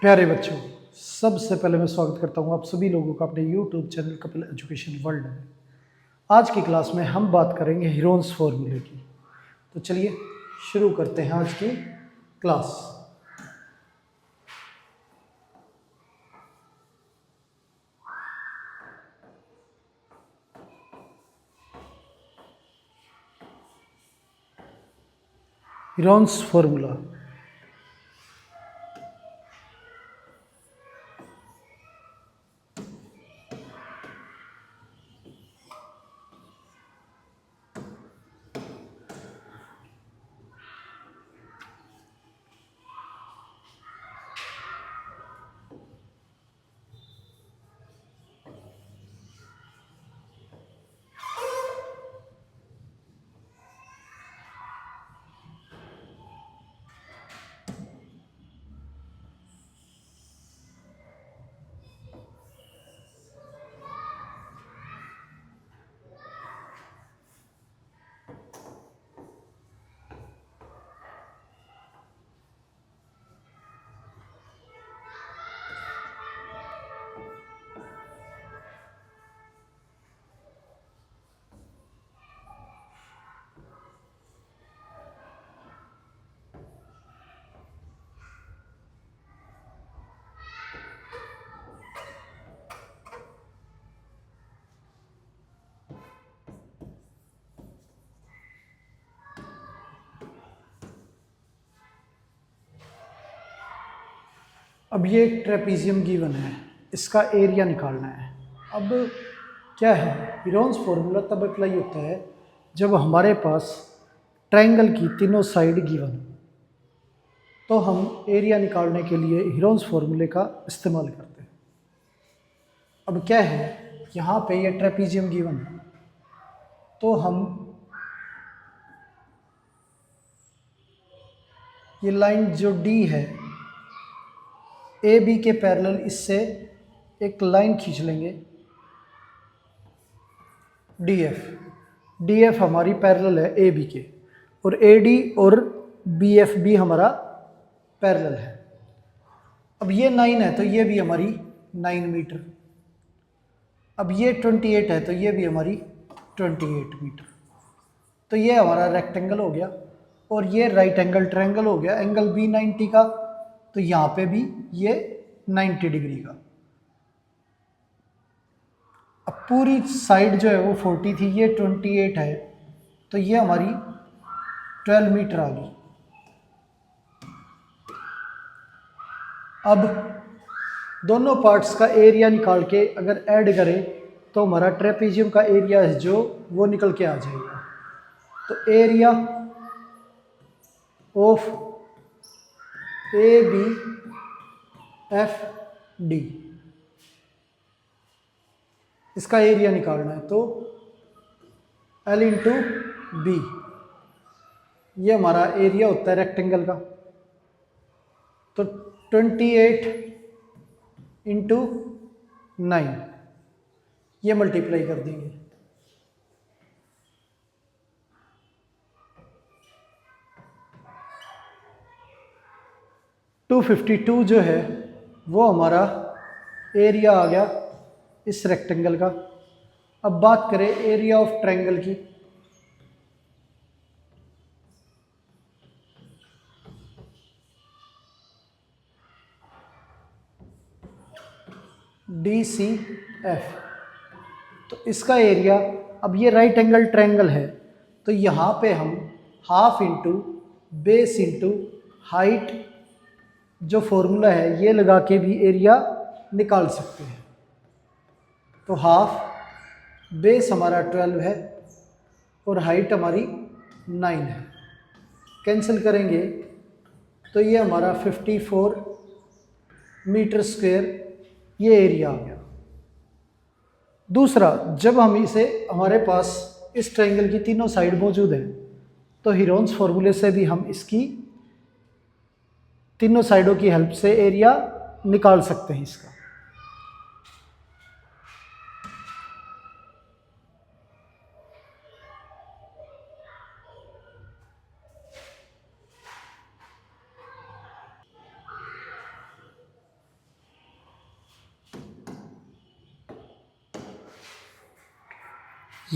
प्यारे बच्चों, सबसे पहले मैं स्वागत करता हूं आप सभी लोगों का अपने YouTube channel Kapil education world में। आज की क्लास में हम बात करेंगे हीरोन्स फॉर्मूले की। तो चलिए शुरू करते हैं आज की क्लास। Heron's formula. अब ये एक ट्रेपीजियम गिवन है, इसका एरिया निकालना है। अब क्या है, हीरोन्स फॉर्मूला तब अप्लाई होता है जब हमारे पास ट्रायंगल की तीनों साइड गिवन, तो हम एरिया निकालने के लिए हीरोन्स फॉर्मूले का इस्तेमाल करते हैं। अब क्या है, यहाँ पे ये ट्रेपीजियम गिवन है, तो हम ये लाइन जो डी है ए बी के पैरेलल, इससे एक लाइन खींच लेंगे डी एफ हमारी पैरेलल है ए बी के, और ए डी और बी एफ भी हमारा पैरेलल है। अब ये 9 है तो ये भी हमारी 9 मीटर। अब ये 28 है तो ये भी हमारी 28 मीटर। तो ये हमारा रेक्टेंगल हो गया, और ये राइट एंगल ट्रायंगल हो गया, एंगल बी 90 का, तो यहाँ पे भी ये 90 डिग्री का। अब पूरी साइड जो है वो 40 थी, ये 28 है, तो ये हमारी 12 मीटर आ गई। अब दोनों पार्ट्स का एरिया निकाल के अगर ऐड करें तो हमारा ट्रेपीजियम का एरिया है जो वो निकल के आ जाएगा। तो area of A B F D, इसका एरिया निकालना है। तो L इंटू बी, ये हमारा एरिया होता है रेक्टेंगल का। तो 28 इंटू 9, ये मल्टीप्लाई कर देंगे। टू 52 जो है वो हमारा एरिया आ गया इस रेक्टेंगल का। अब बात करें एरिया ऑफ ट्रायंगल की, डी सी एफ, तो इसका एरिया, अब ये राइट एंगल ट्रायंगल है तो यहाँ पे हम half into base into height जो फॉर्मूला है ये लगा के भी एरिया निकाल सकते हैं। तो हाफ बेस हमारा 12 है और हाइट हमारी 9 है, कैंसिल करेंगे तो ये हमारा 54 मीटर स्क्वायर ये एरिया आ गया। दूसरा, जब हम इसे, हमारे पास इस ट्रायंगल की तीनों साइड मौजूद है, तो हीरोन्स फॉर्मूले से भी हम इसकी तीनों साइडों की हेल्प से एरिया निकाल सकते हैं इसका।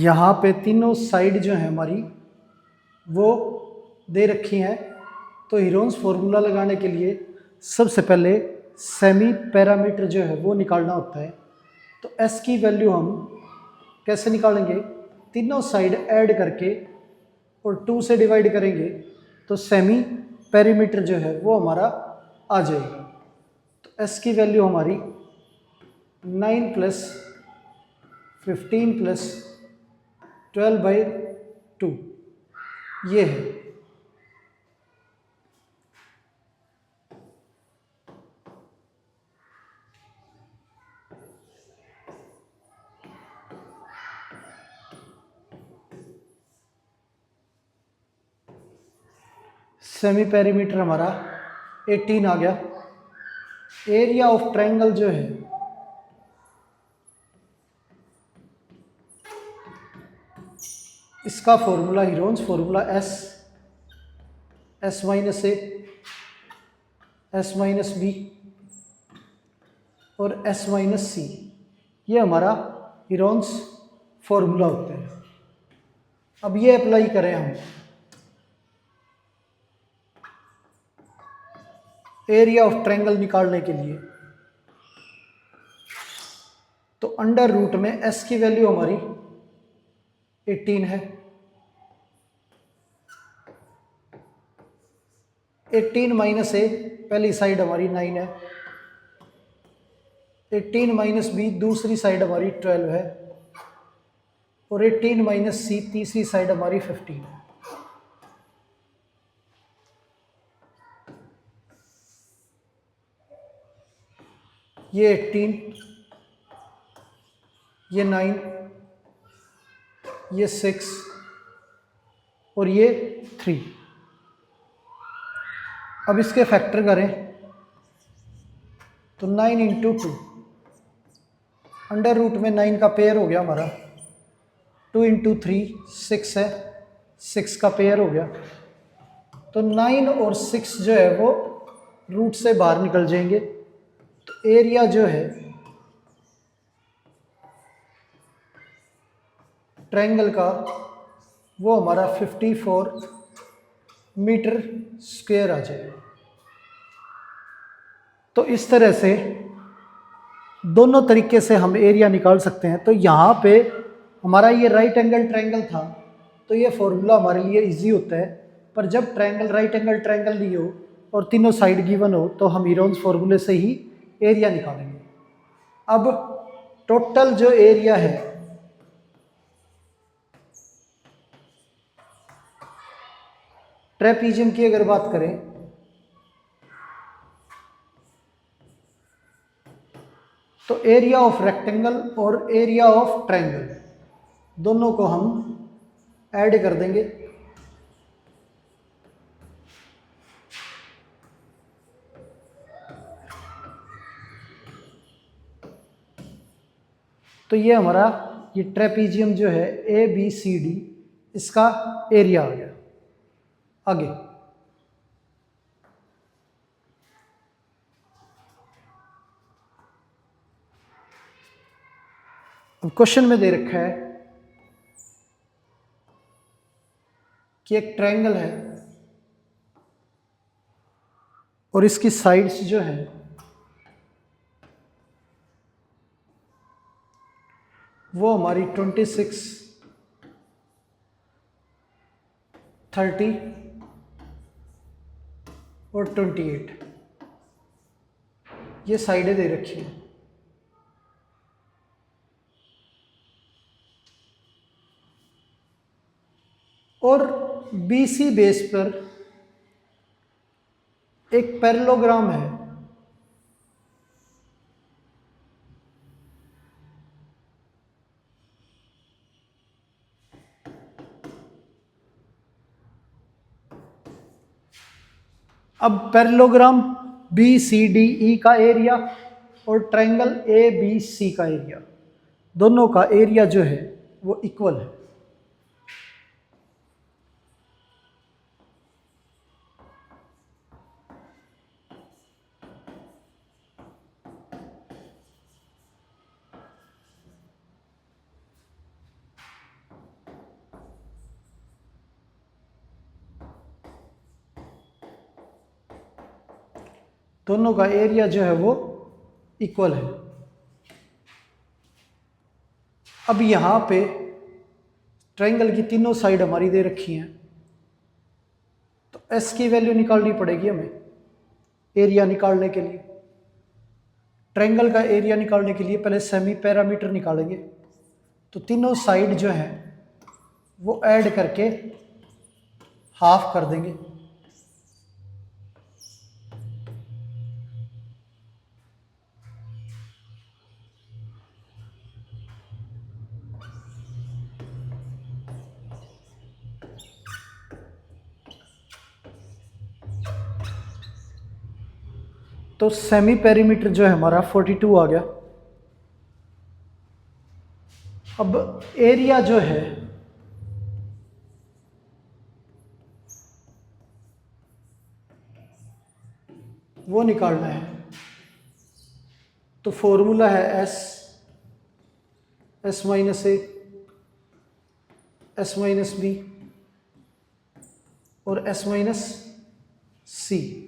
यहाँ पे तीनों साइड जो है हमारी वो दे रखी हैं। तो हीरोन्स फॉर्मूला लगाने के लिए सबसे पहले सेमी पैरामीटर जो है वो निकालना होता है। तो एस की वैल्यू हम कैसे निकालेंगे, तीनों साइड ऐड करके और 2 से डिवाइड करेंगे तो सेमी पैरामीटर जो है वो हमारा आ जाएगा। तो एस की वैल्यू हमारी 9 प्लस 15 प्लस 12/2 ये है। सेमी पेरीमीटर हमारा 18 आ गया। एरिया ऑफ ट्रायंगल जो है इसका formula Heron's formula s minus ए, एस माइनस बी और एस माइनस सी, ये हमारा हीरोन्स फॉर्मूला होते हैं। अब ये अप्लाई करें हम एरिया ऑफ ट्रायंगल निकालने के लिए, तो अंडर रूट में एस की वैल्यू हमारी 18 है। 18 माइनस ए पहली साइड हमारी 9 है, 18 माइनस बी दूसरी साइड हमारी 12 है और 18 माइनस सी तीसरी साइड हमारी 15 है। ये 18, ये 9, ये 6 और ये 3। अब इसके फैक्टर करें तो 9 इंटू 2, अंडर रूट में 9 का पेयर हो गया हमारा, 2 इंटू 3 6 है, 6 का पेयर हो गया। तो 9 और 6 जो है वो रूट से बाहर निकल जाएंगे। तो एरिया जो है ट्रायंगल का वो हमारा 54 मीटर स्क्वायर आ जाएगा। तो इस तरह से दोनों तरीके से हम एरिया निकाल सकते हैं। तो यहाँ पे हमारा ये राइट एंगल ट्रायंगल था तो ये फॉर्मूला हमारे लिए इजी होता है। पर जब ट्रायंगल राइट एंगल ट्रायंगल ली हो और तीनों साइड गिवन हो तो हम हीरोन्स फॉर्मूले से ही एरिया निकालेंगे। अब टोटल जो एरिया है ट्रेपीजियम की अगर बात करें तो एरिया ऑफ रेक्टेंगल और एरिया ऑफ ट्रायंगल दोनों को हम ऐड कर देंगे। तो ये हमारा ये ट्रेपीजियम जो है ABCD इसका एरिया आ गया। आगे अब क्वेश्चन में दे रखा है कि एक ट्रायंगल है और इसकी साइड्स जो है वो हमारी 26, 30 और 28 ये साइडें दे रखी हैं। और BC बेस पर एक पैरेललोग्राम है। अब पैरेललोग्राम BCDE का एरिया और ट्रायंगल ABC का एरिया दोनों का एरिया जो है वो इक्वल है। दोनों का एरिया जो है वो इक्वल है। अब यहाँ पे ट्रायंगल की तीनों साइड हमारी दे रखी हैं, तो एस की वैल्यू निकालनी पड़ेगी हमें एरिया निकालने के लिए। ट्रायंगल का एरिया निकालने के लिए पहले सेमी पैरामीटर निकालेंगे। तो तीनों साइड जो है वो ऐड करके हाफ कर देंगे। तो सेमी पेरीमीटर जो है हमारा 42 आ गया। अब एरिया जो है वो निकालना है। तो फॉर्मूला है एस माइनस ए, एस माइनस बी और एस माइनस सी।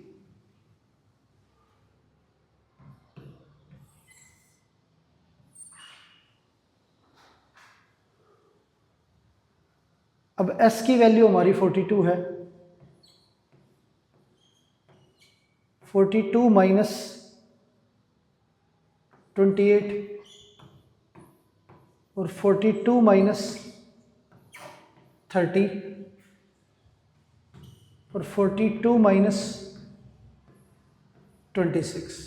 अब s की वैल्यू हमारी 42 है। 42 माइनस 28 और 42 माइनस 30 और 42 माइनस 26।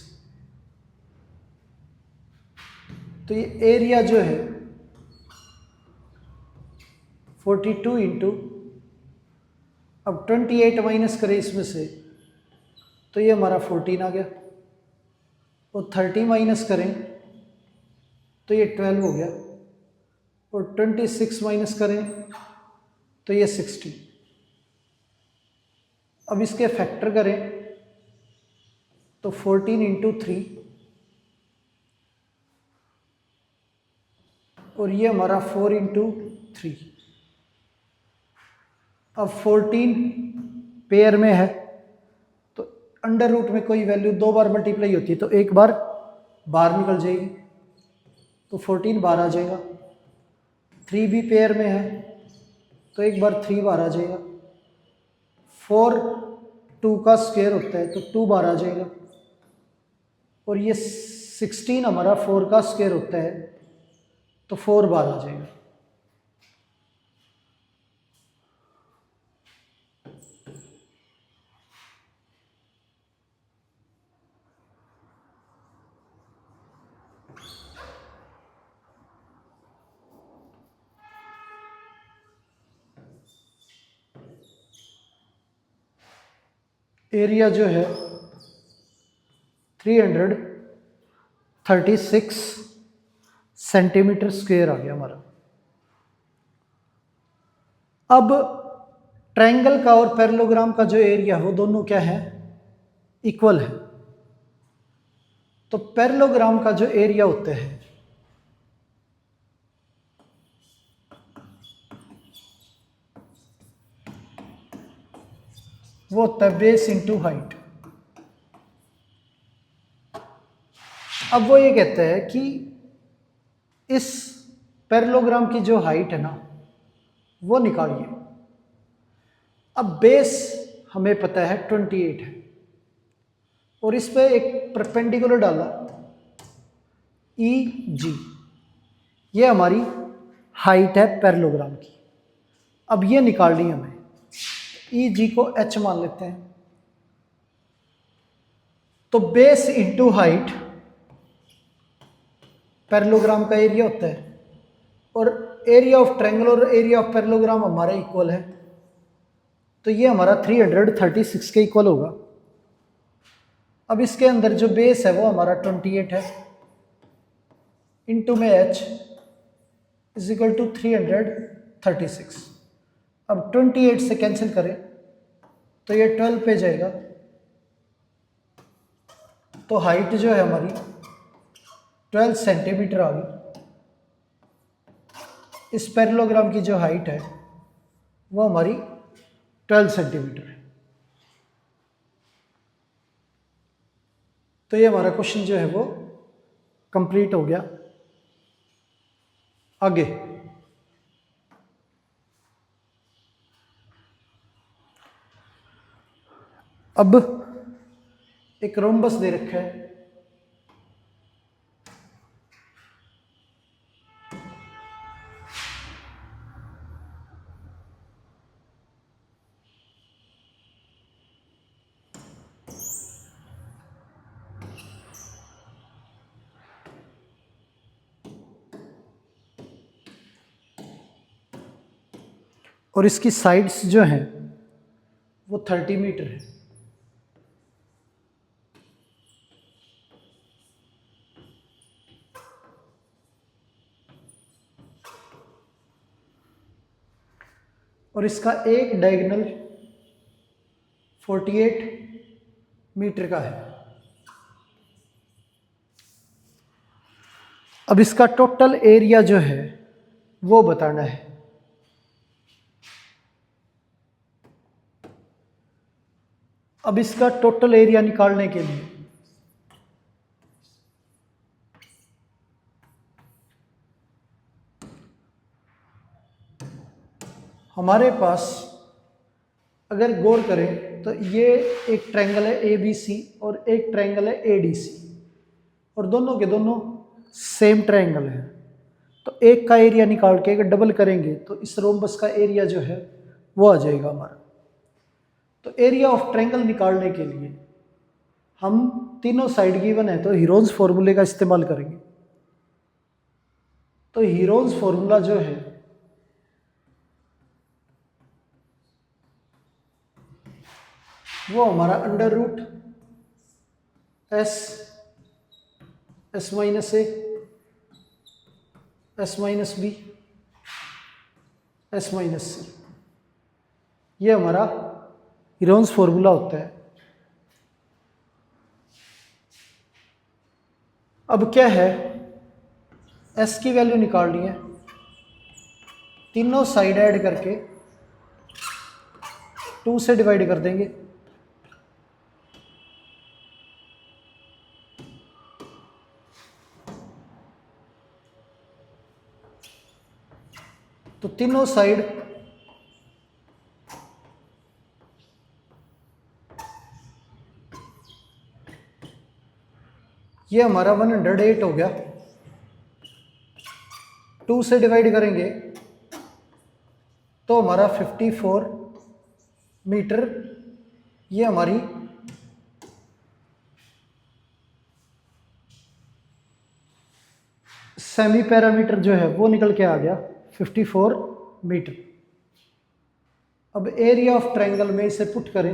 तो ये एरिया जो है 42 इंटू, अब 28 माइनस करें इसमें से तो ये हमारा 14 आ गया, और 30 माइनस करें तो ये 12 हो गया, और 26 माइनस करें तो ये 60। अब इसके फैक्टर करें तो 14 इंटू 3 और ये हमारा 4 इंटू 3। अब 14 पेयर में है तो अंडर रूट में कोई वैल्यू 2 बार मल्टीप्लाई होती है तो एक बार बाहर निकल जाएगी, तो 14 बाहर आ जाएगा। 3 भी पेयर में है तो एक बार 3 बाहर आ जाएगा। 4 2 का स्क्वायर होता है तो 2 बाहर आ जाएगा, और ये 16 हमारा 4 का स्क्वायर होता है तो 4 बाहर आ जाएगा। एरिया जो है 336 सेंटीमीटर स्क्वायर आ गया हमारा। अब ट्रायंगल का और पैरेललोग्राम का जो एरिया है वो दोनों क्या है, इक्वल है। तो पैरेललोग्राम का जो एरिया होता है वो होता है बेस इंटू हाइट। अब वो ये कहते हैं कि इस पैरेललोग्राम की जो हाइट है ना वो निकालिए। अब बेस हमें पता है 28 है, और इस पे एक परपेंडिकुलर डाला ई जी, ये हमारी हाइट है पैरेललोग्राम की। अब ये निकालनी है हमें, ई जी को एच मान लेते हैं। तो बेस इंटू हाइट पैरेललोग्राम का एरिया होता है, और एरिया ऑफ ट्रायंगल और एरिया ऑफ पैरेललोग्राम हमारा इक्वल है, तो ये हमारा 336 के इक्वल होगा। अब इसके अंदर जो बेस है वो हमारा 28 है, इंटू में एच इज इक्वल टू 336। अब 28 से कैंसिल करें तो ये 12 पे जाएगा, तो हाइट जो है हमारी 12 सेंटीमीटर आ गई। इस पैरेललोग्राम की जो हाइट है वो हमारी 12 सेंटीमीटर है। तो ये हमारा क्वेश्चन जो है वो कंप्लीट हो गया। आगे अब एक रोम्बस दे रखा है, और इसकी साइड्स जो हैं वो 30 मीटर है। और इसका एक डायगोनल 48 मीटर का है। अब इसका टोटल एरिया जो है वो बताना है। अब इसका टोटल एरिया निकालने के लिए हमारे पास अगर गौर करें तो ये एक ट्रायंगल है ABC और एक ट्रायंगल है ADC, और दोनों के दोनों सेम ट्रायंगल है। तो एक का एरिया निकाल के अगर डबल करेंगे तो इस रोम्बस का एरिया जो है वो आ जाएगा हमारा। तो एरिया ऑफ ट्रायंगल निकालने के लिए हम तीनों साइड गिवन है तो हीरोन्स फॉर्मूले का इस्तेमाल करेंगे। तो हीरोन्स फॉर्मूला जो है वो हमारा under root s minus A S minus B S minus c, ये हमारा हीरोन्स फॉर्मूला होता है। अब क्या है, एस की वैल्यू निकालनी है, तीनों साइड ऐड करके 2 से डिवाइड कर देंगे। तो तीनों साइड ये हमारा 108 हो गया। 2 से डिवाइड करेंगे तो हमारा 54 मीटर, ये हमारी सेमी पैरामीटर जो है वो निकल के आ गया 54 मीटर। अब एरिया ऑफ ट्रायंगल में इसे पुट करें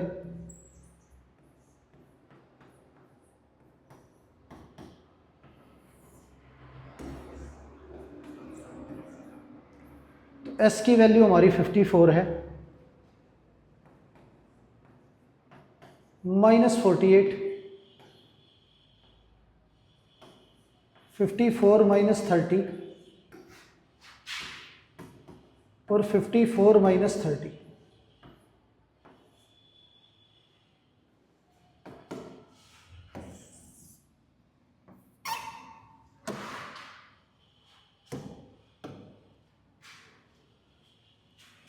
तो एस की वैल्यू हमारी 54 है, -48, 54 - 30 और 54 - 30।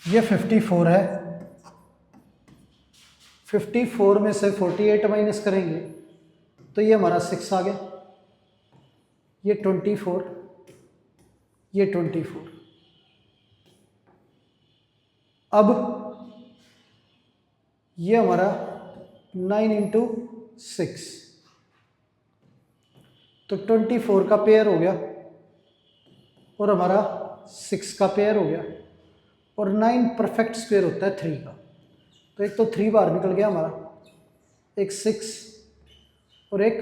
ये 54 है, 54 में से 48 माइनस करेंगे तो ये हमारा 6 आ गया, ये 24, ये 24। अब ये हमारा 9 × 6 तो 24 का पेयर हो गया और हमारा 6 का पेयर हो गया, और 9 परफेक्ट स्क्वायर होता है 3 का। तो एक तो 3 बाहर निकल गया हमारा, एक 6 और एक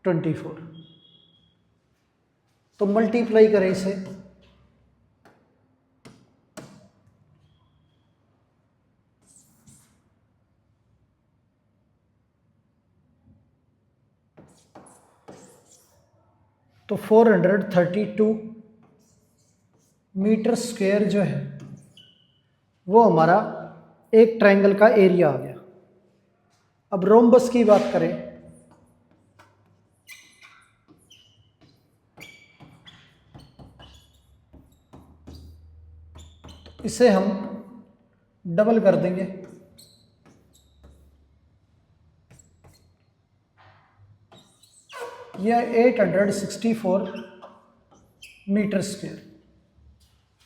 24। तो मल्टीप्लाई करें इसे तो 432 मीटर स्क्वायर जो है वो हमारा एक ट्रायंगल का एरिया आ गया। अब रोम्बस की बात करें इसे हम डबल कर देंगे, यह 864 मीटर स्क्वायर,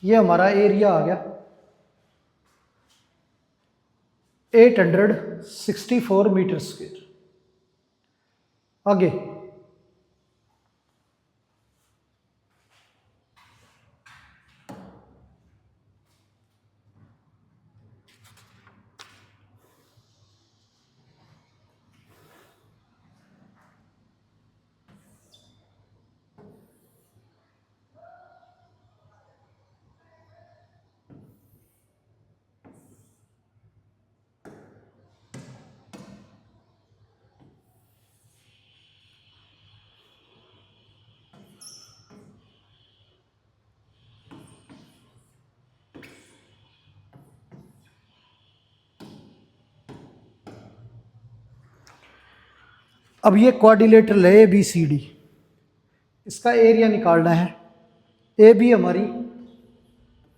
ये हमारा एरिया आ गया 864 मीटर स्क्वायर। आगे अब ये क्वाड्रिलेटरल है ए बी सी डी, इसका एरिया निकालना है। ए बी हमारी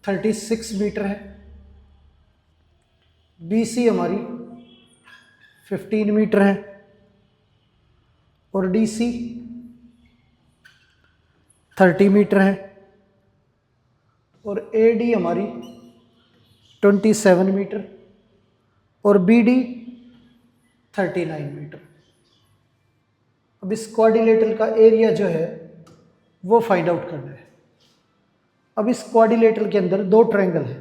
36 मीटर है, बी सी हमारी 15 मीटर है, और डी सी 30 मीटर है, और ए डी हमारी 27 मीटर, और बी डी 39 मीटर। अब इस क्वाड्रिलेटरल का एरिया जो है वो फाइंड आउट करना है। अब इस क्वाड्रिलेटरल के अंदर दो ट्रायंगल है,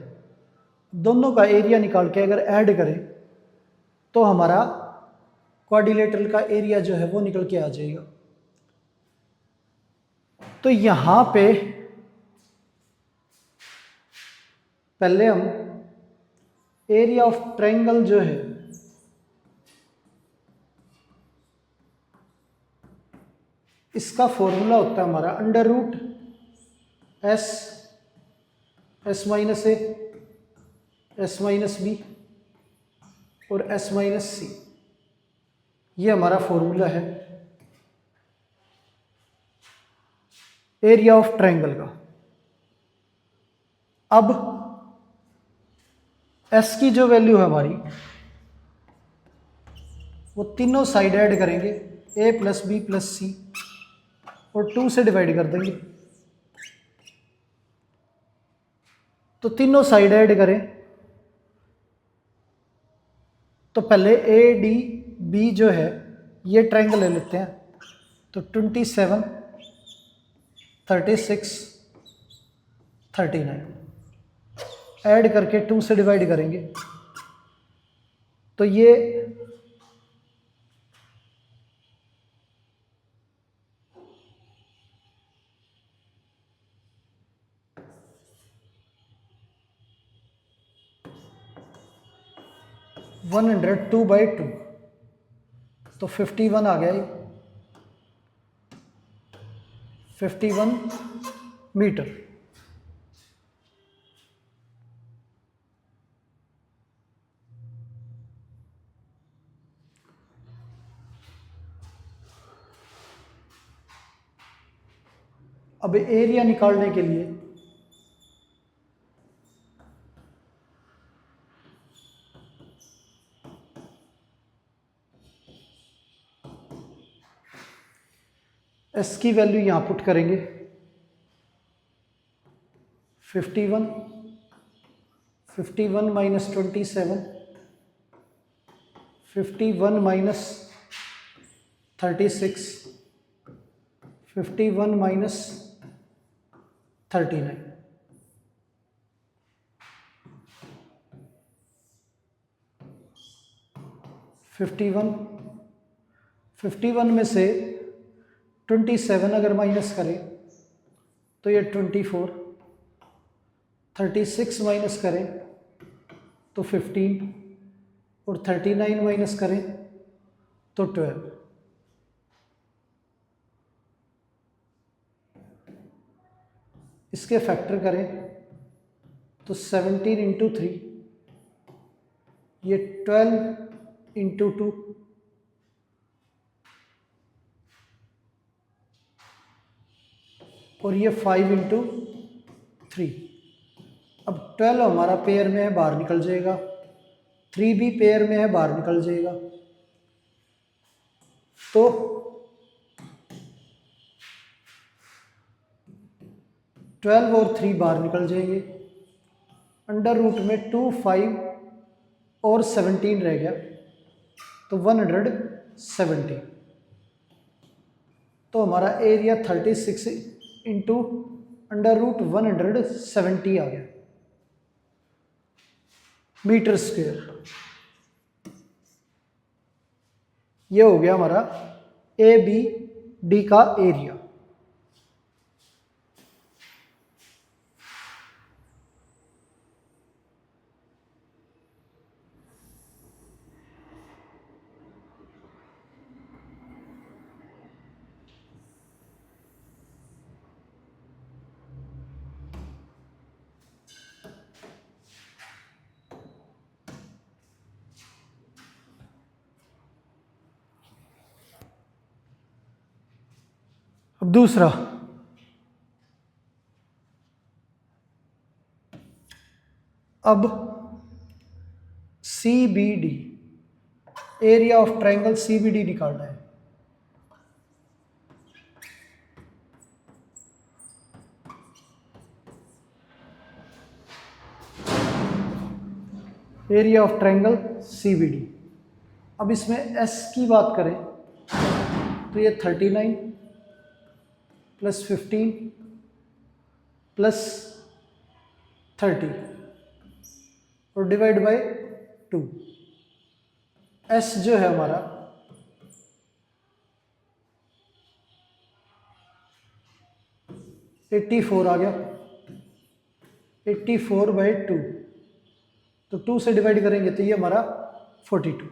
दोनों का एरिया निकाल के अगर ऐड करें तो हमारा क्वाड्रिलेटरल का एरिया जो है वो निकल के आ जाएगा। तो यहां पे पहले हम एरिया ऑफ ट्रायंगल जो है इसका फॉर्मूला होता है हमारा under root S, S minus ए, एस माइनस बी और एस माइनस सी, ये हमारा फॉर्मूला है एरिया ऑफ ट्रायंगल का। अब एस की जो वैल्यू है हमारी वो तीनों साइड ऐड करेंगे, ए प्लस बी प्लस सी, और 2 से डिवाइड कर देंगे। तो तीनों साइड ऐड करें तो पहले ए डी बी जो है ये ट्रायंगल ले लेते हैं। तो 27, 36, 39 ऐड करके 2 से डिवाइड करेंगे तो ये 102/2, तो 51 आ गया ये, 51 मीटर। अब एरिया निकालने के लिए एस की वैल्यू यहां पुट करेंगे 51, 51 minus 27, 51 minus 36, 51 minus 39, fifty one में से 27 अगर माइनस करें तो ये 24, 36 माइनस करें तो 15, और 39 माइनस करें तो 12। इसके फैक्टर करें तो 17 इंटू 3, ये 12 इंटू 2, और ये 5 इंटू 3। अब 12 हमारा पेयर में है, बाहर निकल जाएगा। 3 भी पेयर में है, बाहर निकल जाएगा। तो 12 और 3 बाहर निकल जाएंगे। अंडर रूट में 2, 5 और 17 रह गया, तो 170। तो हमारा एरिया 36 इंटू अंडर रूट 170 आ गया मीटर स्क्वायर। ये हो गया हमारा ए बी डी का एरिया। अब दूसरा, अब C B D, area of triangle C B D निकालना है। Area of triangle C B D. अब इसमें एस की बात करें तो ये 39 प्लस 15 प्लस 30 और डिवाइड बाय 2। एस जो है हमारा 84 आ गया, 84 बाय 2, तो 2 से डिवाइड करेंगे तो ये हमारा 42।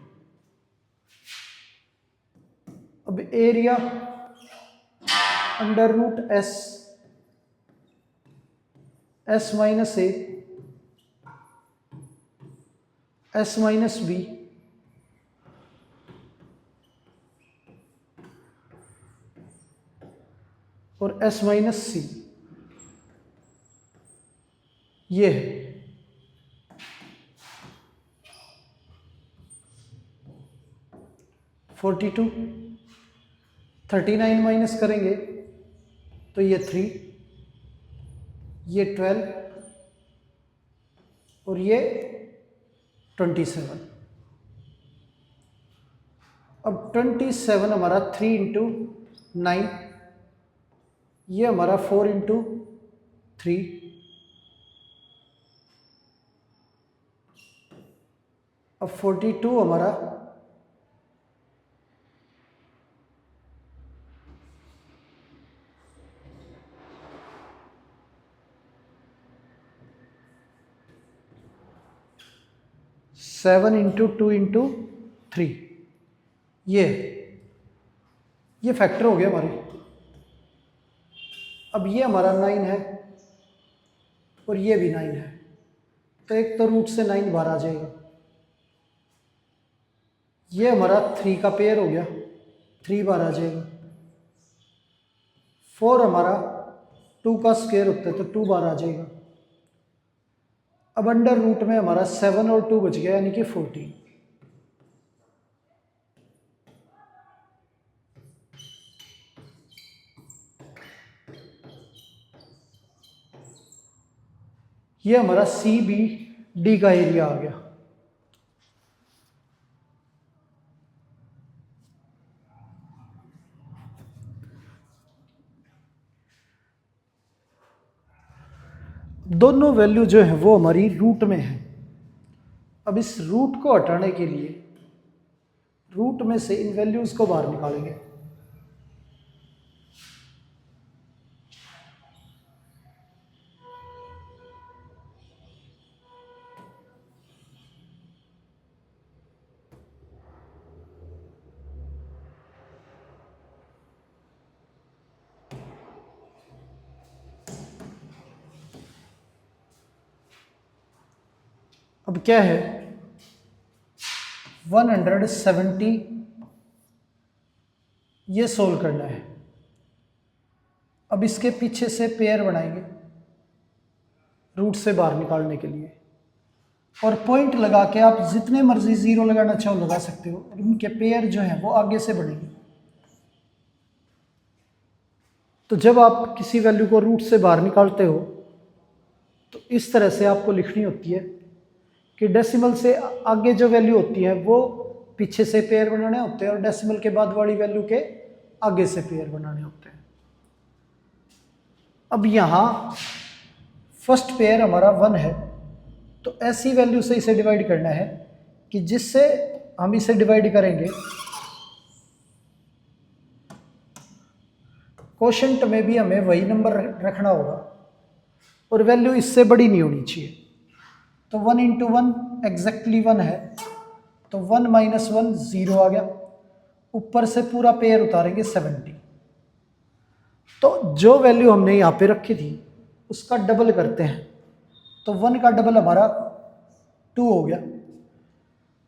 अब area under root S, S minus ए, एस माइनस बी और एस माइनस सी, ये है। फोर्टी टू, 39 माइनस करेंगे तो ये 3, ये 12 और ये 27। अब 27 हमारा 3 इंटू 9, ये हमारा 4 इंटू 3, अब 42 हमारा 7 इंटू 2 इंटू 3, ये फैक्टर हो गया हमारे। अब ये हमारा 9 है और ये भी 9 है, तो एक तो रूट से 9 बाहर आ जाएगा। ये हमारा 3 का पेयर हो गया, 3 बाहर आ जाएगा। 4 हमारा 2 का स्क्वायर होता है तो 2 बाहर आ जाएगा। अब अंडर रूट में हमारा 7 और 2 बच गया, यानी कि 14। ये हमारा सी बी डी का एरिया आ गया। दोनों वैल्यू जो है वो हमारी रूट में है। अब इस रूट को हटाने के लिए रूट में से इन वैल्यूज को बाहर निकालेंगे। अब क्या है, 170 ये सोल्व करना है। अब इसके पीछे से पेयर बनाएंगे। रूट से बाहर निकालने के लिए। और पॉइंट लगा के आप जितने मर्जी ज़ीरो लगाना चाहो लगा सकते हो, और उनके पेयर जो हैं वो आगे से बढ़ेंगे। तो जब आप किसी वैल्यू को रूट से बाहर निकालते हो तो इस तरह से आपको लिखनी होती है कि डेसिमल से आगे जो वैल्यू होती है वो पीछे से पेयर बनाने होते हैं, और डेसिमल के बाद वाली वैल्यू के आगे से पेयर बनाने होते हैं। अब यहाँ फर्स्ट पेयर हमारा 1 है, तो ऐसी वैल्यू से इसे डिवाइड करना है कि जिससे हम इसे डिवाइड करेंगे कोशेंट में भी हमें वही नंबर रखना होगा, और वैल्यू इससे बड़ी नहीं होनी चाहिए। तो 1 इंटू 1 एग्जैक्टली 1 है, तो 1 माइनस 1 0 आ गया। ऊपर से पूरा पेयर उतारेंगे 70। तो जो वैल्यू हमने यहाँ पे रखी थी उसका डबल करते हैं, तो 1 का डबल हमारा 2 हो गया।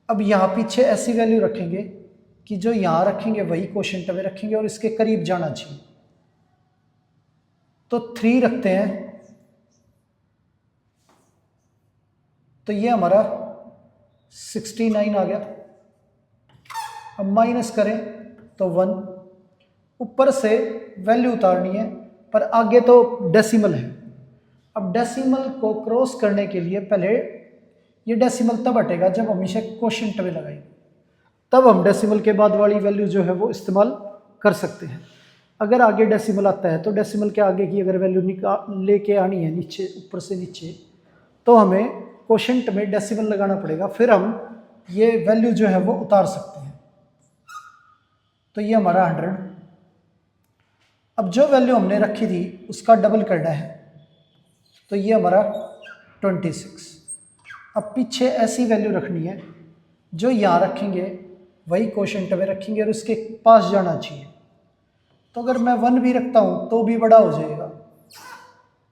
अब यहाँ पीछे ऐसी वैल्यू रखेंगे कि जो यहाँ रखेंगे वही कोशेंट में रखेंगे और इसके करीब जाना चाहिए। तो 3 रखते हैं, तो ये हमारा 69 आ गया। अब माइनस करें तो 1, ऊपर से वैल्यू उतारनी है पर आगे तो डेसिमल है। अब डेसिमल को क्रॉस करने के लिए पहले ये डेसिमल तब हटेगा जब हम इसे कोशेंट में लगाएंगे, तब हम डेसिमल के बाद वाली वैल्यू जो है वो इस्तेमाल कर सकते हैं। अगर आगे डेसिमल आता है तो डेसिमल के आगे की अगर वैल्यू लेके आनी है नीचे, ऊपर से नीचे, तो हमें कोशेंट में डेसिमल लगाना पड़ेगा, फिर हम ये वैल्यू जो है वो उतार सकते हैं। तो ये हमारा 100। अब जो वैल्यू हमने रखी थी उसका डबल करना है, तो ये हमारा 26। अब पीछे ऐसी वैल्यू रखनी है जो यहाँ रखेंगे वही कोशेंट में रखेंगे और उसके पास जाना चाहिए। तो अगर मैं 1 भी रखता हूँ तो भी बड़ा हो जाएगा,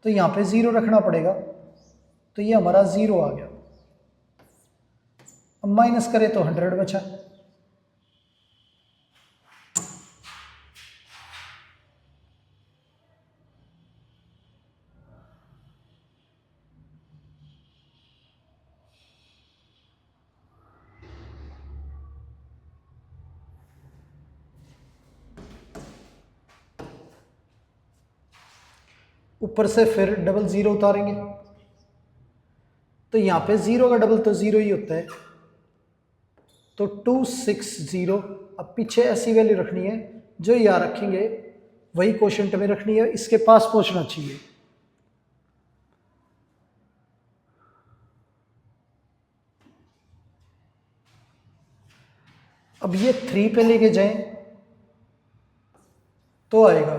तो यहाँ पे 0 रखना पड़ेगा, तो ये हमारा 0 आ गया। अब माइनस करें तो 100 बचा। ऊपर से फिर डबल 0 उतारेंगे, तो यहाँ पे 0 का डबल तो 0 ही होता है, तो 260। अब पीछे ऐसी वैल्यू रखनी है जो यहाँ रखेंगे वही कोशेंट में रखनी है, इसके पास पहुंचना चाहिए। अब ये 3 पे लेके जाएं तो आएगा,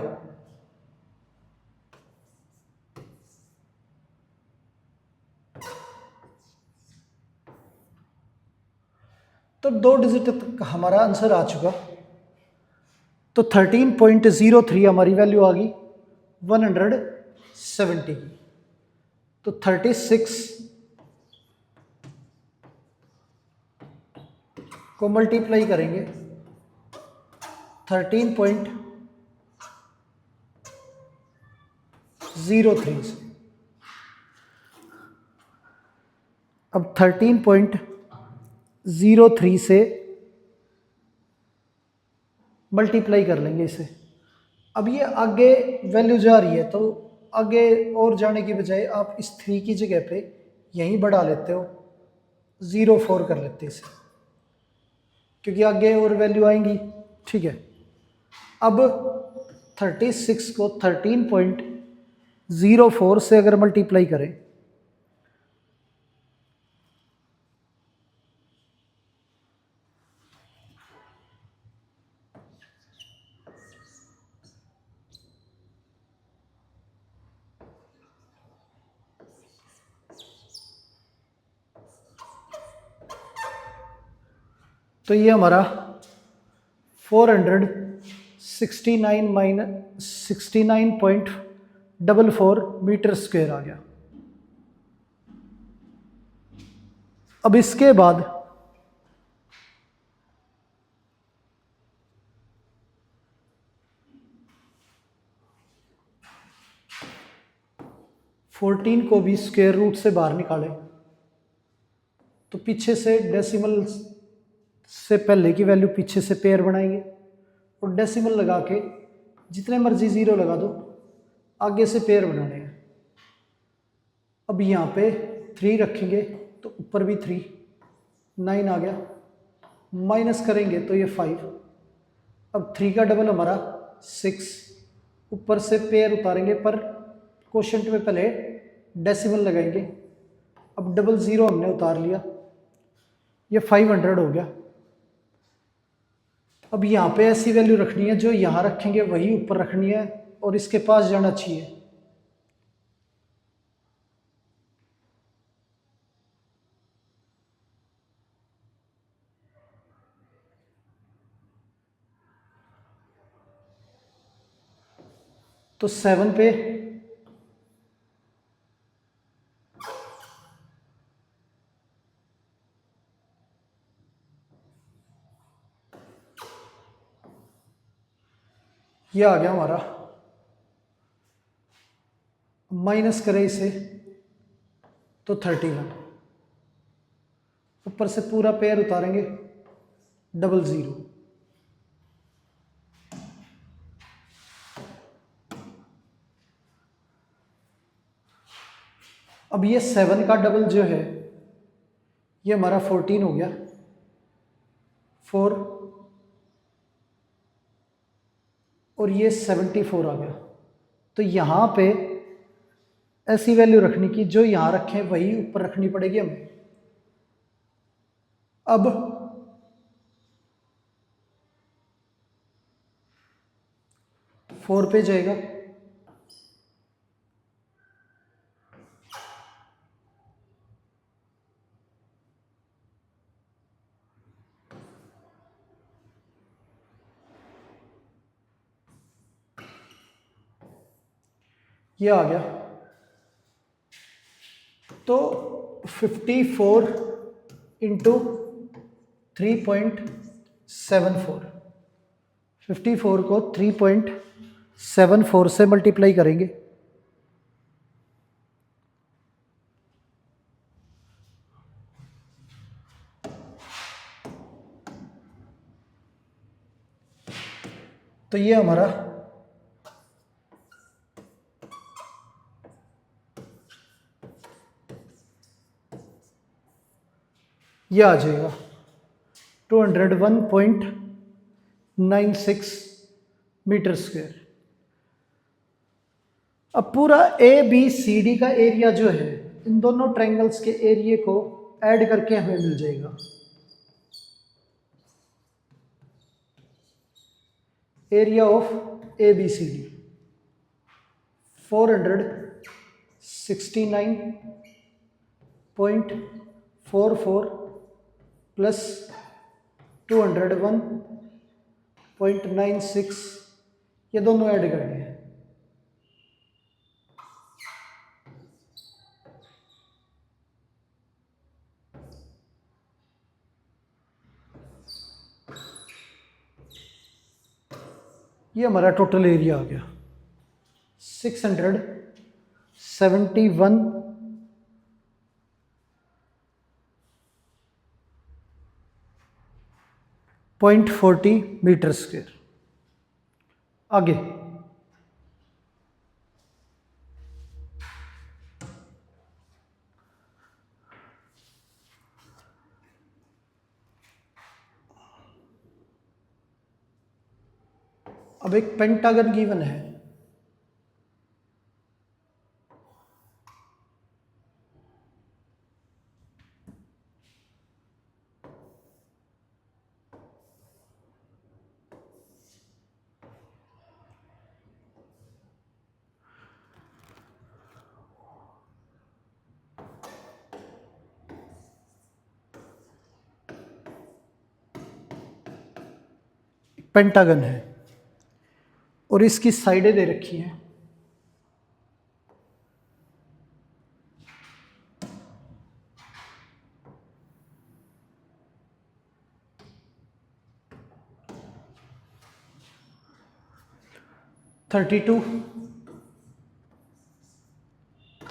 तो 2 डिजिट तक हमारा आंसर आ चुका। तो 13.03 हमारी वैल्यू आ गई 170 की। तो 36 को मल्टीप्लाई करेंगे 13.03 से। अब 13.03 से मल्टीप्लाई कर लेंगे इसे। अब ये आगे वैल्यू जा रही है, तो आगे और जाने की बजाय आप इस 3 की जगह पे यहीं बढ़ा लेते हो, 0.4 कर लेते इसे, क्योंकि आगे और वैल्यू आएंगी। ठीक है, अब 36 को 13.04 से अगर मल्टीप्लाई करें तो ये हमारा 469.44 मीटर स्क्वायर आ गया। अब इसके बाद 14 को भी स्क्वायर रूट से बाहर निकालें तो पीछे से डेसिमल से पहले की वैल्यू पीछे से पेयर बनाएंगे और डेसिमल लगा के जितने मर्जी ज़ीरो लगा दो, आगे से पेयर बनाने हैं। अब यहाँ पे 3 रखेंगे तो ऊपर भी 3, 9 आ गया, माइनस करेंगे तो ये 5। अब 3 का डबल हमारा 6, ऊपर से पेयर उतारेंगे पर क्वोशंट में पहले डेसिमल लगाएंगे। अब डबल ज़ीरो हमने उतार लिया, ये 500 हो गया। अब यहाँ पे ऐसी वैल्यू रखनी है जो यहाँ रखेंगे वही ऊपर रखनी है और इसके पास जाना चाहिए। तो 7 पे ये आ गया हमारा, माइनस करें इसे तो 31, ऊपर से पूरा पेयर उतारेंगे, डबल ज़ीरो। अब ये 7 का डबल जो है ये हमारा 14 हो गया, 4 और ये 74 आ गया। तो यहाँ पे ऐसी वैल्यू रखनी कि जो यहाँ रखें वही ऊपर रखनी पड़ेगी हमें। अब फोर पे जाएगा, ये आ गया। तो 54 इंटू 3.74, 54 को 3.74 से मल्टीप्लाई करेंगे तो ये हमारा ये आ जाएगा 201.96 मीटर स्क्वायर। अब पूरा ABCD का एरिया जो है इन दोनों ट्रायंगल्स के एरिया को ऐड करके हमें मिल जाएगा। एरिया ऑफ ABCD 469.44 प्लस 201.96, ये दोनों ऐड करने हैं। ये हमारा टोटल एरिया आ गया 671.40 मीटर स्क्वायर। आगे अब एक पेंटागन गिवन है। पेंटागन है और इसकी साइडें दे रखी हैं।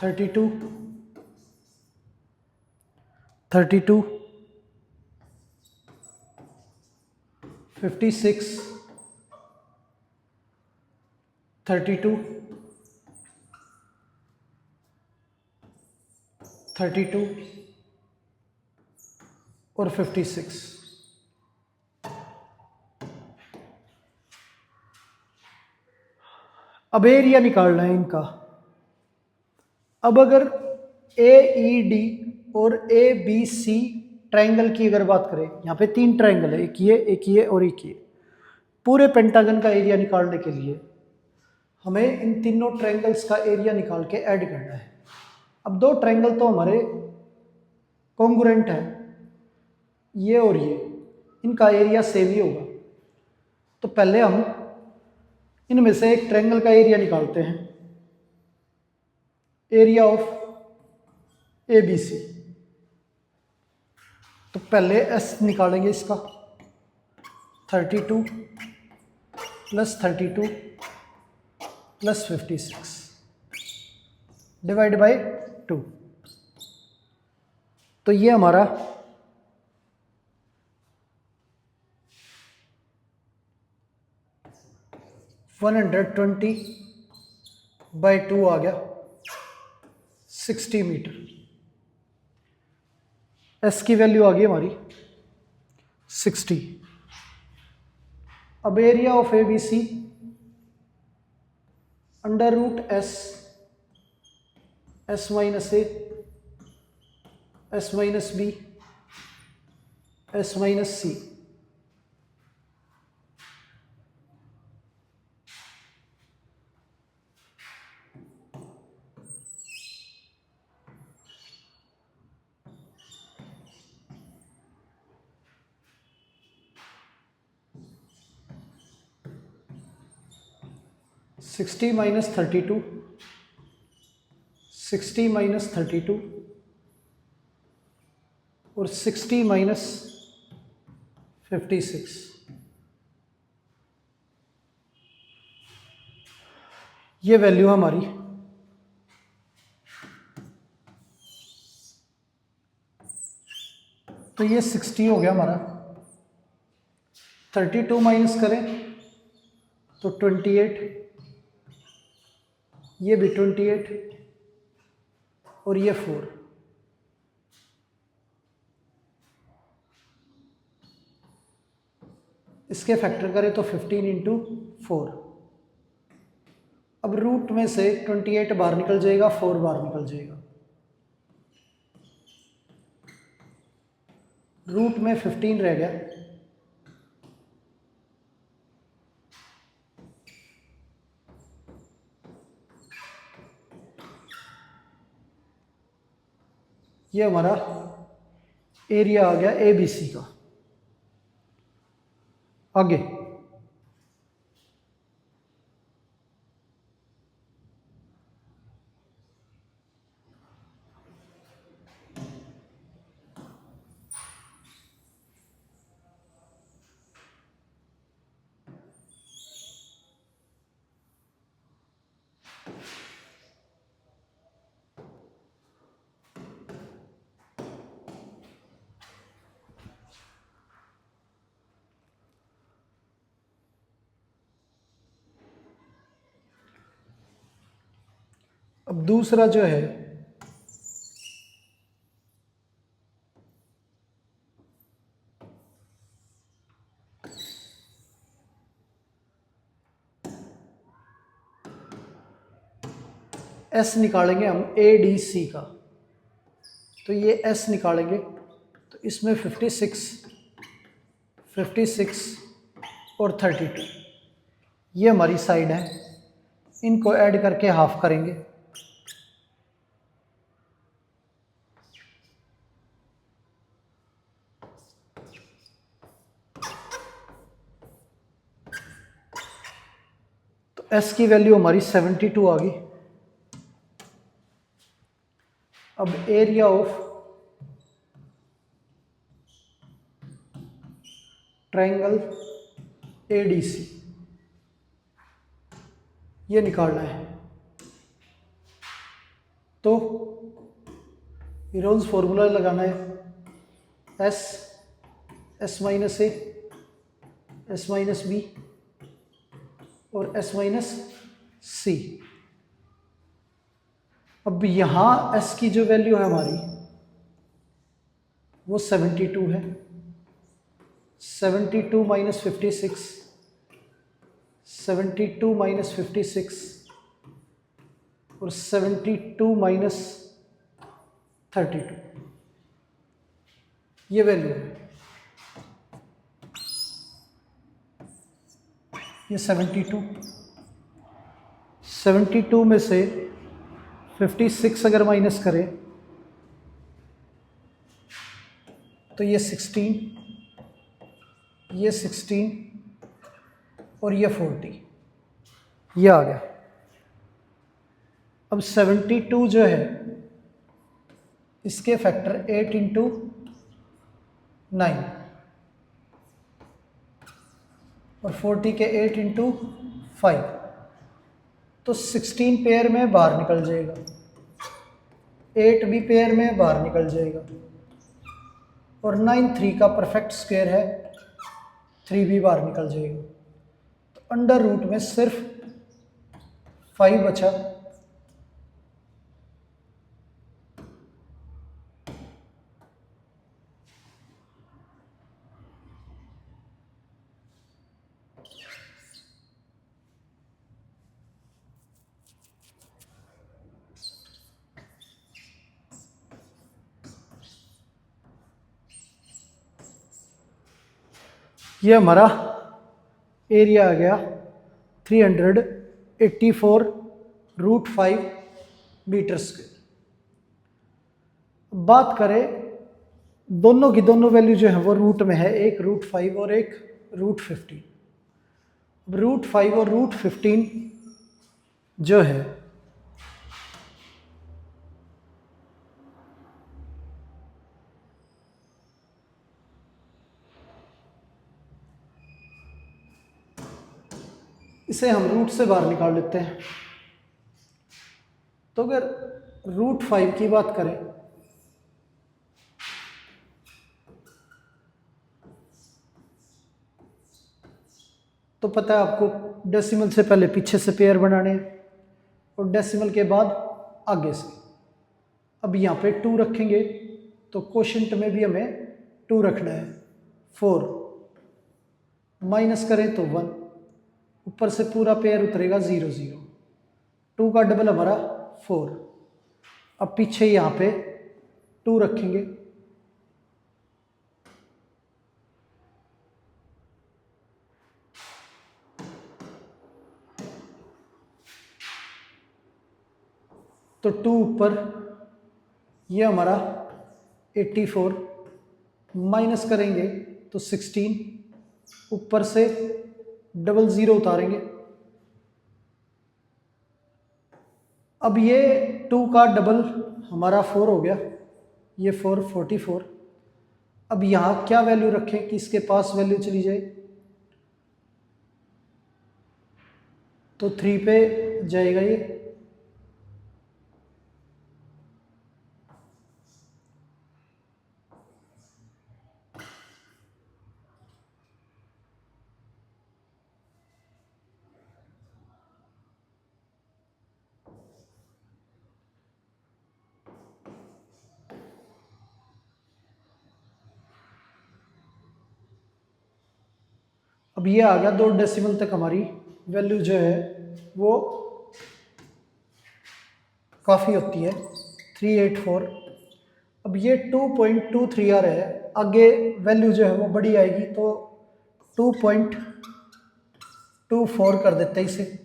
32, 32, 56, 32, 32 और 56। अब एरिया निकालना है इनका। अब अगर ए ई डी और ए बी सी ट्रायंगल की अगर बात करें, यहाँ पे 3 ट्रायंगल है, एक ये और एक ये। पूरे पेंटागन का एरिया निकालने के लिए हमें इन तीनों ट्रायंगल्स का एरिया निकाल के ऐड करना है। अब 2 ट्रायंगल तो हमारे कॉन्ग्रुएंट है, ये और ये, इनका एरिया सेम ही होगा। तो पहले हम इनमें से एक ट्रायंगल का एरिया निकालते हैं, area of A B C. तो पहले एस निकालेंगे इसका, 32 प्लस 32 प्लस 56 डिवाइड बाई 2। तो ये हमारा 120 बाई 2 आ गया, 60 मीटर। एस की वैल्यू आ गई हमारी 60। अब area of A B C under root S, S minus A, S minus B, S minus C. Sixty minus 32, 60 minus 32 और 60 माइनस 56। ये वैल्यू हमारी। तो ये 60 हो गया हमारा। 32 माइनस करें तो 28, ये भी 28 और ये 4। इसके फैक्टर करें तो 15 इंटू 4। अब रूट में से 28 बाहर निकल जाएगा, 4 बाहर निकल जाएगा। रूट में 15 रह गया। ये हमारा एरिया आ गया ए बी सी का। आगे अब दूसरा जो है एस निकालेंगे हम ए डी सी का। तो ये एस निकालेंगे तो इसमें 56, 56 और 32 ये हमारी साइड है। इनको ऐड करके हाफ करेंगे। तो एस की वैल्यू हमारी 72 आ गई। अब एरिया ऑफ ट्रायंगल एडीसी ये निकालना है। तो हीरोन्स फॉर्मूला लगाना है एस, एस माइनस ए, एस माइनस बी और एस माइनस सी। अब यहाँ एस की जो वैल्यू है हमारी वो 72 है। 72 माइनस 56, 72 माइनस 56 और 72 माइनस 32, ये वैल्यू है। ये 72 में से 56 अगर माइनस करें तो ये 16, ये 16 और ये 40, ये आ गया। अब 72 जो है इसके फैक्टर 8 इंटू 9 और 40 के 8 इंटू 5, तो 16 पेयर में बाहर निकल जाएगा, 8 भी पेयर में बाहर निकल जाएगा और 9 3 का परफेक्ट स्क्वायर है, 3 भी बाहर निकल जाएगा। तो अंडर रूट में सिर्फ 5 बचा। ये हमारा एरिया आ गया 384√5 मीटर स्क्वायर। बात करें दोनों की दोनों वैल्यू जो है वो रूट में है, एक √5 और एक √15। √5 और √15 जो है इसे हम रूट से बाहर निकाल लेते हैं। तो अगर √5 की बात करें तो पता है आपको डेसिमल से पहले पीछे से पेयर बनाने हैं और डेसिमल के बाद आगे से। अब यहाँ पे 2 रखेंगे तो क्वोशंट में भी हमें 2 रखना है। 4 माइनस करें तो 1, ऊपर से पूरा पेयर उतरेगा 0 0, 2 का डबल हमारा 4। अब पीछे यहाँ पे 2 रखेंगे तो 2 ऊपर, ये हमारा 84, माइनस करेंगे तो 16, ऊपर से डबल 0 उतारेंगे। अब ये 2 का डबल हमारा 4 हो गया, ये 4 44। अब यहाँ क्या वैल्यू रखें कि इसके पास वैल्यू चली जाए, तो 3 पे जाएगा ये। अब ये आ गया 2 डेसिमल तक हमारी वैल्यू जो है वो काफ़ी होती है 384। अब ये 2.23 आ रहा है, आगे वैल्यू जो है वो बड़ी आएगी तो 2.24 कर देते हैं इसे।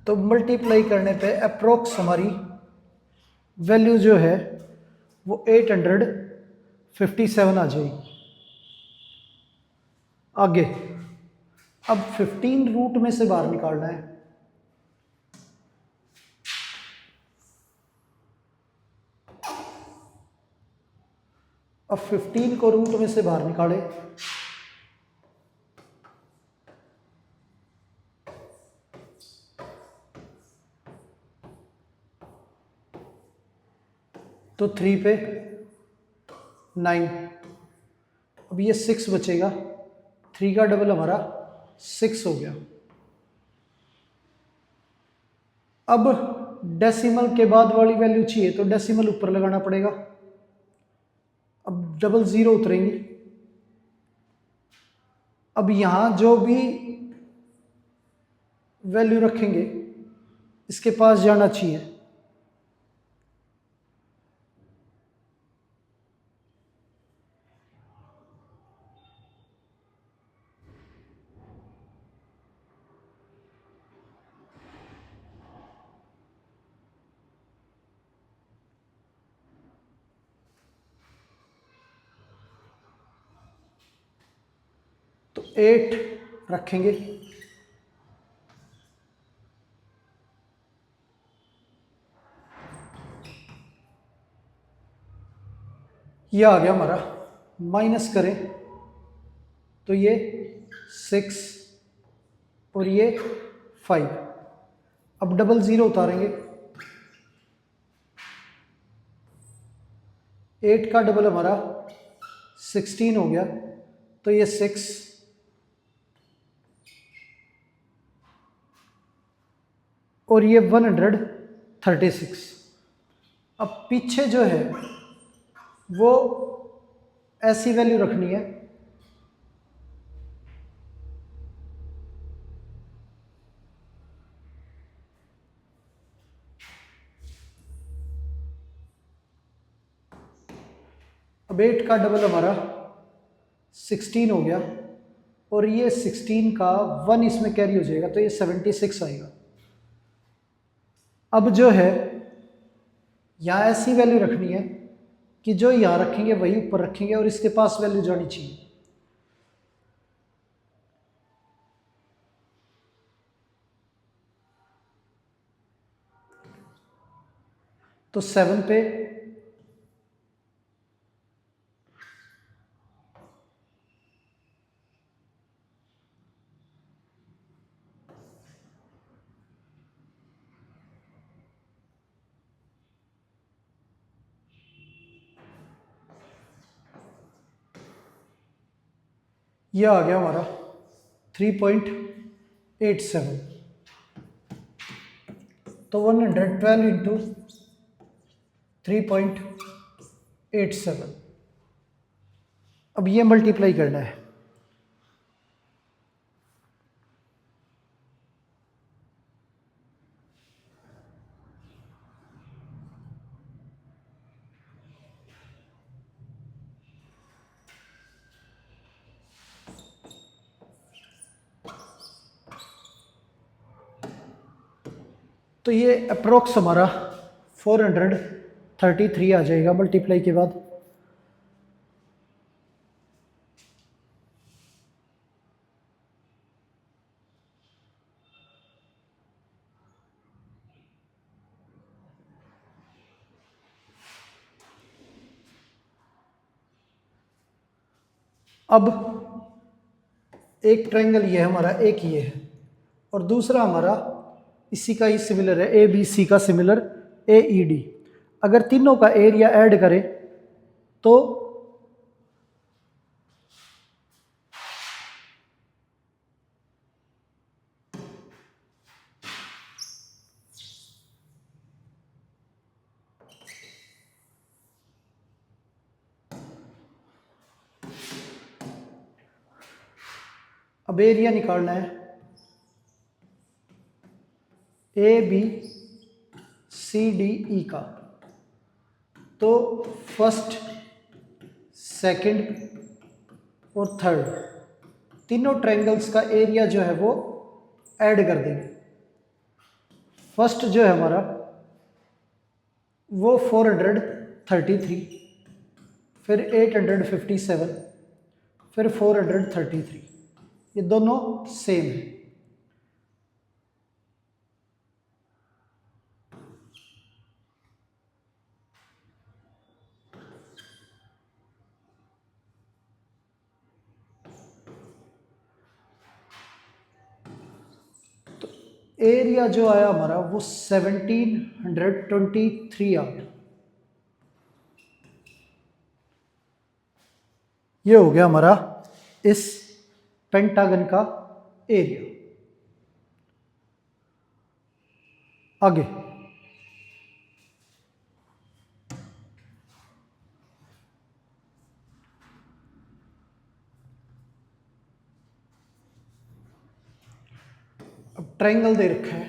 तो मल्टीप्लाई करने पे अप्रोक्स हमारी वैल्यू जो है वो 857 आ जाएगी। आगे अब 15 रूट में से बाहर निकालना है। अब 15 को रूट में से बाहर निकाले तो 3 पे 9, अब ये 6 बचेगा, 3 का डबल हमारा 6 हो गया। अब डेसिमल के बाद वाली वैल्यू चाहिए तो डेसिमल ऊपर लगाना पड़ेगा। अब डबल ज़ीरो उतरेंगी। अब यहां जो भी वैल्यू रखेंगे इसके पास जाना चाहिए। तो 8 रखेंगे, ये आ गया हमारा। माइनस करें तो ये 6 और ये 5। अब डबल ज़ीरो उतारेंगे, 8 का डबल हमारा 16 हो गया, तो ये 6 और ये 136। अब पीछे जो है वो ऐसी वैल्यू रखनी है अब 8 का डबल हमारा 16 हो गया और ये 16 का 1 इसमें कैरी हो जाएगा तो ये 76 आएगा। अब जो है यहाँ ऐसी वैल्यू रखनी है कि जो यहाँ रखेंगे वही ऊपर रखेंगे और इसके पास वैल्यू जानी चाहिए। तो 7 पे यह आ गया हमारा 3.87। तो 112 इंटू 3.87, अब ये मल्टीप्लाई करना है। तो ये अप्रोक्स हमारा 433 आ जाएगा मल्टीप्लाई के बाद। अब एक ट्रायंगल ये है हमारा, एक ये है और दूसरा हमारा इसी का ही सिमिलर है, ए बी सी का सिमिलर ए ई डी। अगर तीनों का एरिया ऐड करें तो अब एरिया निकालना है ए बी सी डी ई का। तो फर्स्ट, सेकंड और थर्ड तीनों ट्रायंगल्स का एरिया जो है वो ऐड कर देंगे। फर्स्ट जो है हमारा वो 433, फिर 857, फिर 433, ये दोनों सेम है। तो एरिया जो आया हमारा वो 1723 आ गया। ये हो गया हमारा इस पेंटागन का एरिया। आगे अब ट्रायंगल दे रखा है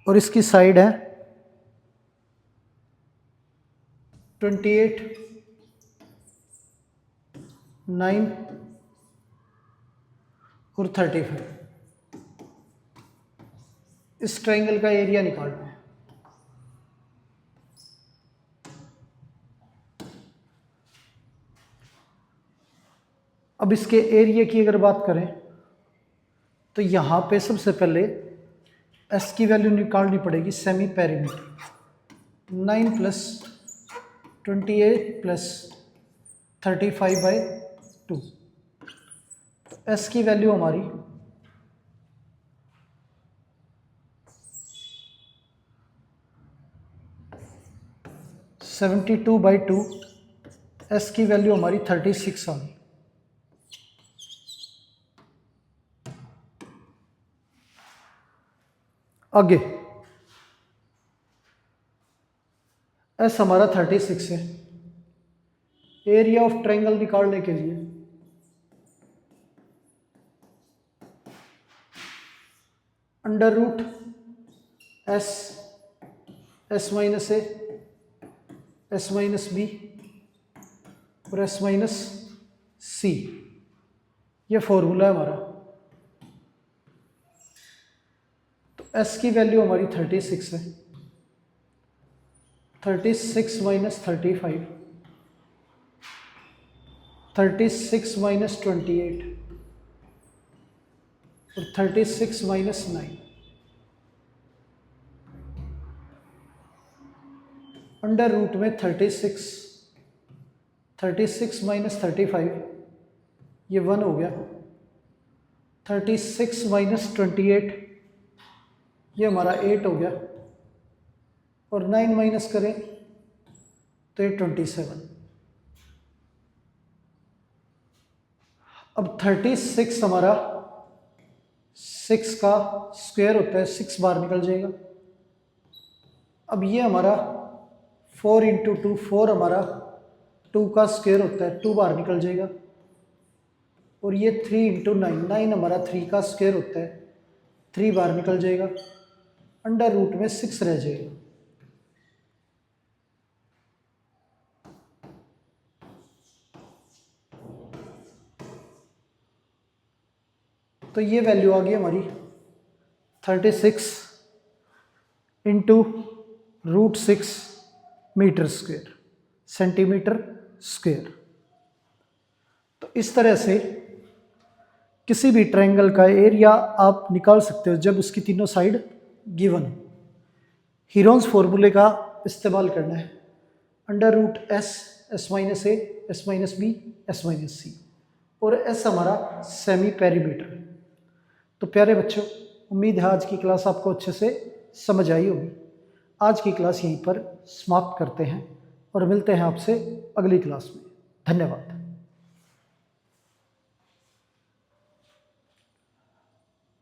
और इसकी साइड है 28, 9 और 35। इस ट्रायंगल का एरिया निकालना है। अब इसके एरिया की अगर बात करें तो यहाँ पे सबसे पहले एस की वैल्यू निकालनी पड़ेगी। Semi perimeter 9 + 28 + 35/2। एस की वैल्यू हमारी 72/2। एस की वैल्यू हमारी 36 आ गई। आगे एस हमारा 36 है। एरिया ऑफ ट्रायंगल निकालने के लिए √S S - A S - B और S - C, ये फॉर्मूला है हमारा। तो S की वैल्यू हमारी 36 है। 36 - 35, 36 - 28 और 36 - 9। अंडर रूट में 36 - 35, ये 1 हो गया। 36 - 28, ये हमारा 8 हो गया। और 9 माइनस करें तो ये 27। अब 36 हमारा 6 का स्क्वायर होता है, 6 बार निकल जाएगा। अब ये हमारा 4 × 2, 4 हमारा 2 का स्क्वायर होता है, 2 बार निकल जाएगा। और ये 3 × 9, 9 हमारा 3 का स्क्वायर होता है, 3 बार निकल जाएगा। अंडर रूट में 6 रह जाएगा। तो ये वैल्यू आ गई हमारी 36 × √6 मीटर स्क्वायर, सेंटीमीटर स्क्वायर। तो इस तरह से किसी भी ट्रायंगल का एरिया आप निकाल सकते हो जब उसकी तीनों साइड गिवन हो। हीरोन्स फॉर्मूले का इस्तेमाल करना है। √S S - A S - B S - C और S हमारा सेमी पेरीमीटर है। तो प्यारे बच्चों, उम्मीद है आज की क्लास आपको अच्छे से समझ आई होगी। आज की क्लास यहीं पर समाप्त करते हैं और मिलते हैं आपसे अगली क्लास में। धन्यवाद।